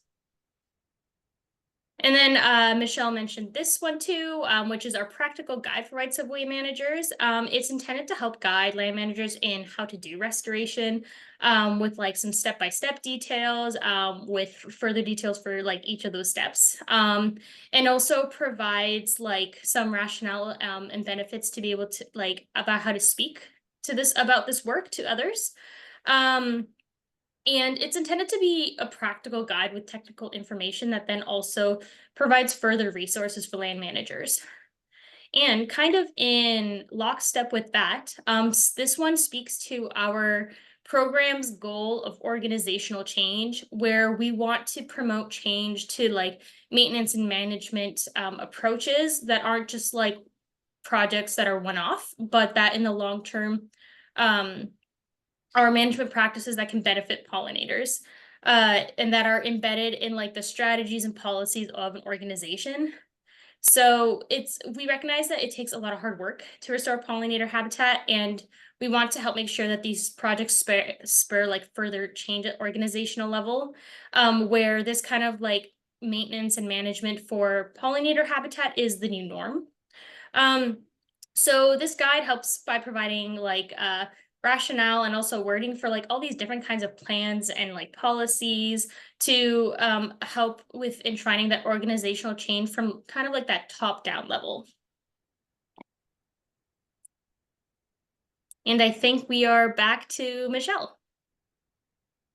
And then Michelle mentioned this one too, which is our practical guide for rights of way managers. It's intended to help guide land managers in how to do restoration, with like some step-by-step details, with further details for like each of those steps, and also provides like some rationale and benefits to be able to like about how to speak to this about this work to others. And it's intended to be a practical guide with technical information that then also provides further resources for land managers. And kind of in lockstep with that, this one speaks to our program's goal of organizational change, where we want to promote change to like maintenance and management approaches that aren't just like projects that are one-off, but that in the long term are management practices that can benefit pollinators, and that are embedded in like the strategies and policies of an organization. So we recognize that it takes a lot of hard work to restore pollinator habitat, and we want to help make sure that these projects spur like further change at organizational level, where this kind of like maintenance and management for pollinator habitat is the new norm. So this guide helps by providing like rationale and also wording for like all these different kinds of plans and like policies to help with enshrining that organizational change from kind of like that top-down level. And I think we are back to Michelle.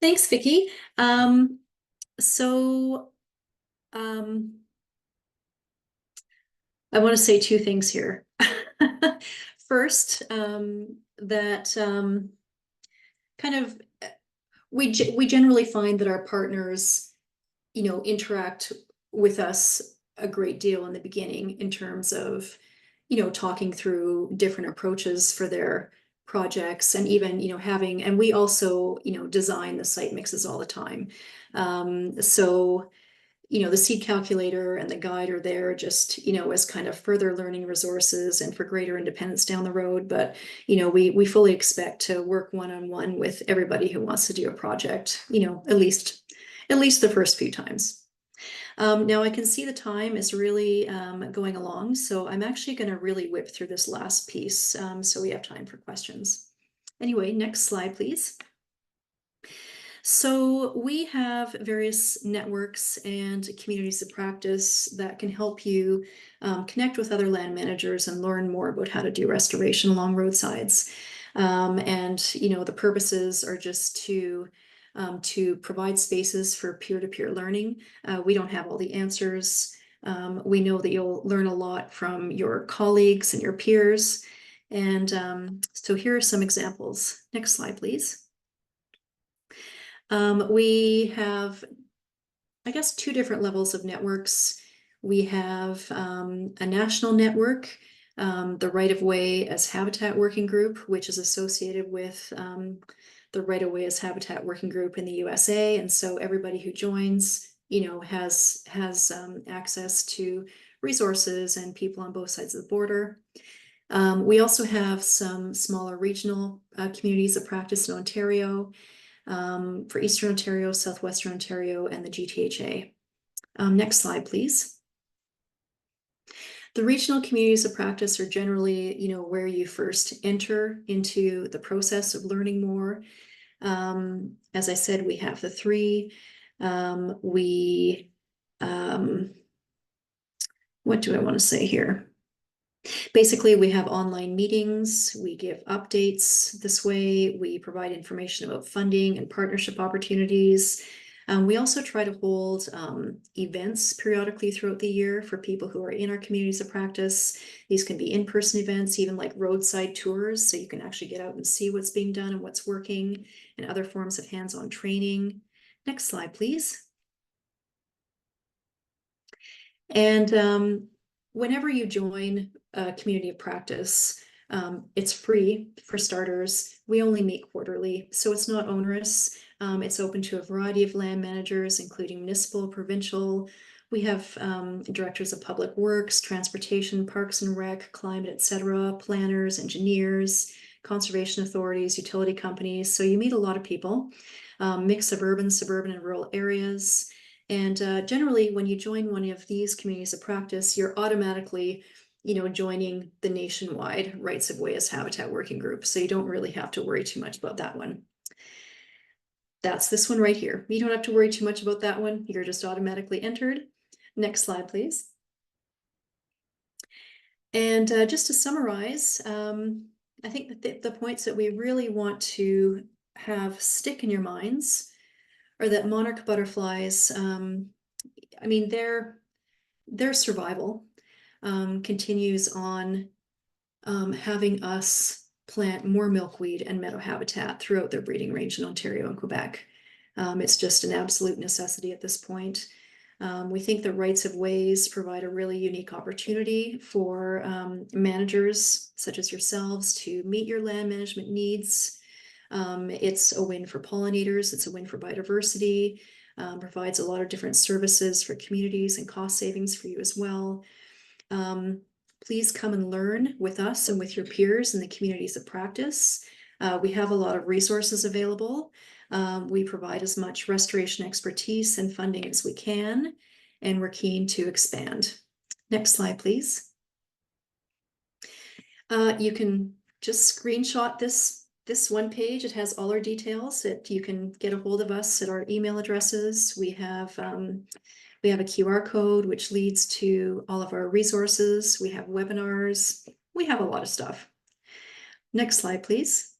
Thanks, Vicki. I want to say two things here. First, that kind of we generally find that our partners, interact with us a great deal in the beginning in terms of, talking through different approaches for their projects, and even, having, and we also, design the site mixes all the time. So the seed calculator and the guide are there just, as kind of further learning resources and for greater independence down the road. But, we fully expect to work one-on-one with everybody who wants to do a project, at least the first few times. Now I can see the time is really going along, so I'm actually going to really whip through this last piece, so we have time for questions. Anyway, next slide, please. So we have various networks and communities of practice that can help you connect with other land managers and learn more about how to do restoration along roadsides. And the purposes are just to provide spaces for peer-to-peer learning. We don't have all the answers. We know that you'll learn a lot from your colleagues and your peers. And so here are some examples. Next slide, please. We have, I guess, two different levels of networks. We have a national network, the Right-of-Way as Habitat Working Group, which is associated with the Right-of-Way as Habitat Working Group in the USA. And so everybody who joins, has access to resources and people on both sides of the border. We also have some smaller regional communities of practice in Ontario, for Eastern Ontario, Southwestern Ontario, and the GTHA. Next slide, please. The regional communities of practice are generally, where you first enter into the process of learning more. As I said, we have the three. What do I want to say here? Basically, we have online meetings, we give updates this way, we provide information about funding and partnership opportunities. We also try to hold events periodically throughout the year for people who are in our communities of practice. These can be in-person events, even like roadside tours, so you can actually get out and see what's being done and what's working, and other forms of hands-on training. Next slide, please. And whenever you join a community of practice, it's free for starters. We only meet quarterly, so it's not onerous. It's open to a variety of land managers, including municipal, provincial. We have directors of public works, transportation, parks and rec, climate, etc., planners, engineers, conservation authorities, utility companies. So you meet a lot of people, mix of urban, suburban, and rural areas. And generally, when you join one of these communities of practice, you're automatically, joining the nationwide Rights of Way as Habitat Working Group. So you don't really have to worry too much about that one. That's this one right here. You don't have to worry too much about that one. You're just automatically entered. Next slide, please. And just to summarize, I think that the points that we really want to have stick in your minds are that monarch butterflies, their survival continues on having us plant more milkweed and meadow habitat throughout their breeding range in Ontario and Quebec. It's just an absolute necessity at this point. We think the rights of ways provide a really unique opportunity for managers such as yourselves to meet your land management needs. It's a win for pollinators, it's a win for biodiversity, provides a lot of different services for communities and cost savings for you as well. Please come and learn with us and with your peers in the communities of practice. We have a lot of resources available. We provide as much restoration expertise and funding as we can, and we're keen to expand. Next slide, please. You can just screenshot this one page. It has all our details that you can get a hold of us at our email addresses. We have a QR code which leads to all of our resources. We have webinars. We have a lot of stuff. Next slide, please.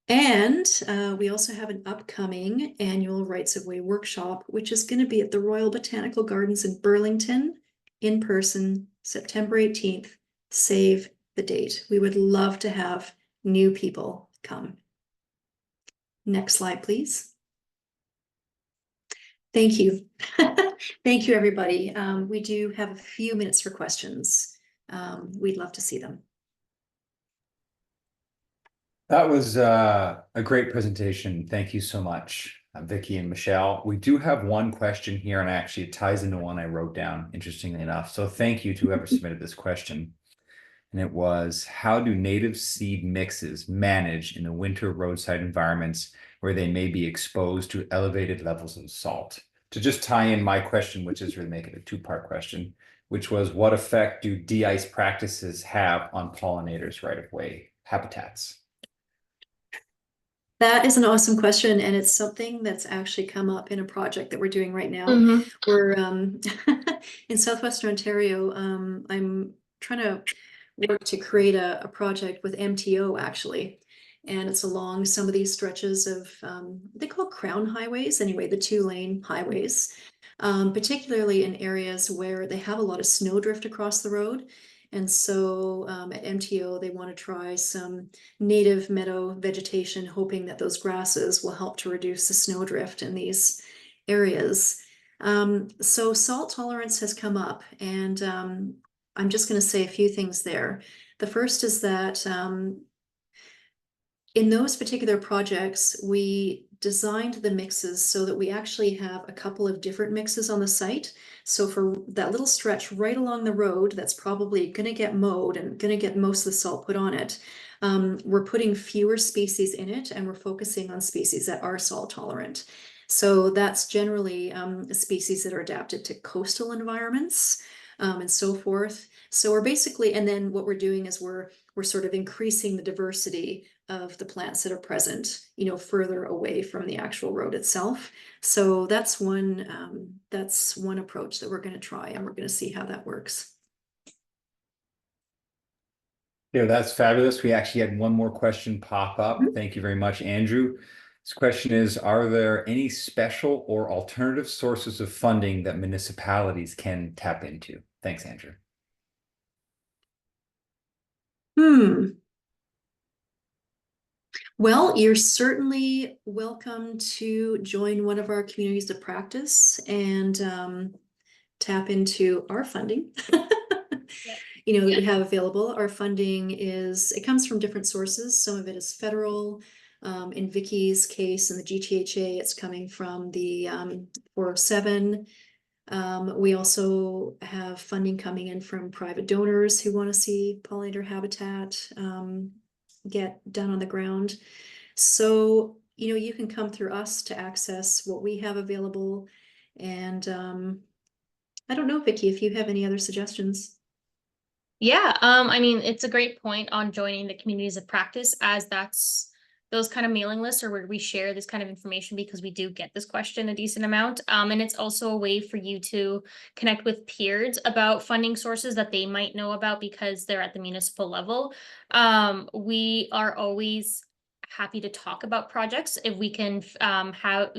And we also have an upcoming annual Rights of Way workshop, which is going to be at the Royal Botanical Gardens in Burlington, in person, September 18th. Save the date. We would love to have new people come. Next slide, please. Thank you. Thank you, everybody. We do have a few minutes for questions. We'd love to see them. That was a great presentation. Thank you so much, Vicki and Michelle. We do have one question here, and actually it ties into one I wrote down, interestingly enough. So thank you to whoever submitted this question. And it was, how do native seed mixes manage in the winter roadside environments where they may be exposed to elevated levels of salt? To just tie in my question, which is really make it a two-part question, which was, what effect do de-ice practices have on pollinators' right-of-way habitats? That is an awesome question, and it's something that's actually come up in a project that we're doing right now. We're in Southwestern Ontario. I'm trying to work to create a project with MTO, actually, and it's along some of these stretches of they call crown highways, anyway, the 2-lane highways, particularly in areas where they have a lot of snowdrift across the road. And so at MTO, they want to try some native meadow vegetation, hoping that those grasses will help to reduce the snowdrift in these areas. So salt tolerance has come up, and I'm just going to say a few things there. The first is that in those particular projects, we designed the mixes so that we actually have a couple of different mixes on the site. So for that little stretch right along the road, that's probably going to get mowed and going to get most of the salt put on it. We're putting fewer species in it, and we're focusing on species that are salt tolerant. So that's generally species that are adapted to coastal environments and so forth. So we're basically, and then what we're doing is we're sort of increasing the diversity of the plants that are present, you know, further away from the actual road itself. So that's one approach that we're going to try, and we're going to see how that works. Yeah, that's fabulous. We actually had one more question pop up. Thank you very much, Andrew. This question is, are there any special or alternative sources of funding that municipalities can tap into? Thanks, Andrew. Well, you're certainly welcome to join one of our communities of practice and tap into our funding. You know, that we have available. Our funding it comes from different sources. Some of it is federal. In Vicky's case, in the GTHA, it's coming from the 407. We also have funding coming in from private donors who want to see pollinator habitat get done on the ground. So, you know, you can come through us to access what we have available. And I don't know, Vicky, if you have any other suggestions. Yeah, I mean, it's a great point on joining the communities of practice, as that's those kind of mailing lists are where we share this kind of information, because we do get this question a decent amount. And it's also a way for you to connect with peers about funding sources that they might know about because they're at the municipal level. We are always happy to talk about projects if we can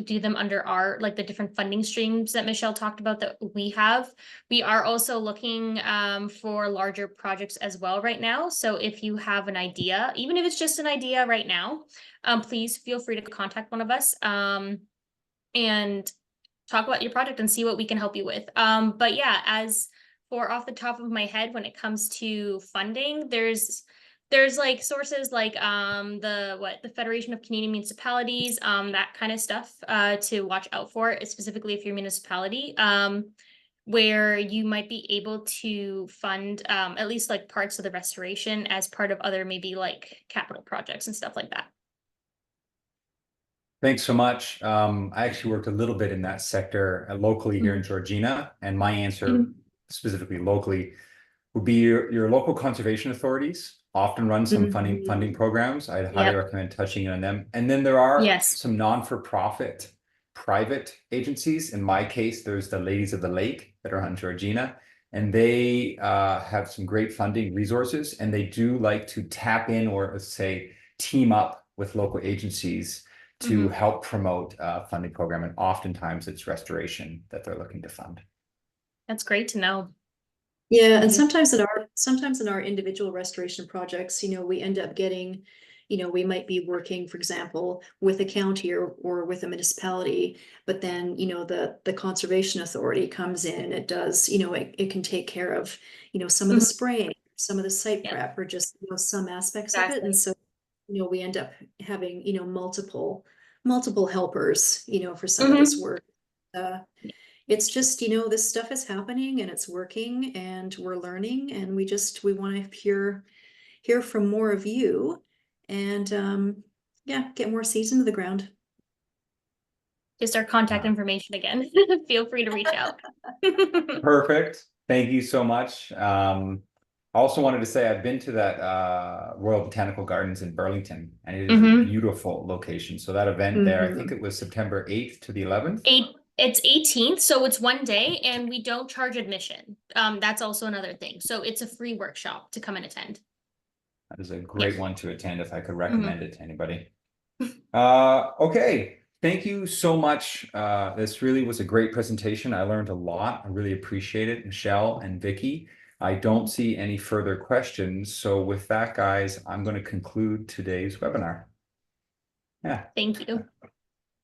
do them under our, like, the different funding streams that Michelle talked about that we have. We are also looking for larger projects as well right now. So if you have an idea, even if it's just an idea right now, please feel free to contact one of us and talk about your project and see what we can help you with. But yeah, as for off the top of my head, when it comes to funding, there's like sources like the Federation of Canadian Municipalities, that kind of stuff to watch out for, specifically if you're a municipality, where you might be able to fund at least like parts of the restoration as part of other maybe like capital projects and stuff like that. Thanks so much. I actually worked a little bit in that sector locally here in Georgina, and my answer specifically locally would be your local conservation authorities often run some funding programs. I'd highly recommend touching on them. And then there are some non-for-profit private agencies. In my case, there's the Ladies of the Lake that are on Georgina, and they have some great funding resources, and they do like to tap in, or say team up with local agencies to help promote a funding program. And oftentimes it's restoration that they're looking to fund. That's great to know. Yeah, and sometimes in our individual restoration projects, you know, we end up getting, you know, we might be working, for example, with a county or with a municipality, but then, you know, the conservation authority comes in and it does, you know, it can take care of, you know, some of the spraying, some of the site prep, or just, you know, some aspects of it. And so, you know, we end up having, you know, multiple helpers, you know, for some of this work. It's just, you know, this stuff is happening and it's working and we're learning, and we want to hear from more of you and yeah, get more seeds into the ground. Just our contact information again. Feel free to reach out. Perfect. Thank you so much. I also wanted to say I've been to that Royal Botanical Gardens in Burlington, and it is a beautiful location. So that event there, I think it was September 8th to the 11th. It's 18th, so it's one day, and we don't charge admission. That's also another thing. So it's a free workshop to come and attend. That is a great one to attend if I could recommend it to anybody. Okay. Thank you so much. This really was a great presentation. I learned a lot. I really appreciate it, Michelle and Vicky. I don't see any further questions. So with that, guys, I'm going to conclude today's webinar. Yeah. Thank you.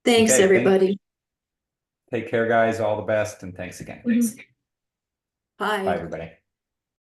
Thanks, everybody. Take care, guys. All the best. And thanks again. Bye. Bye, everybody.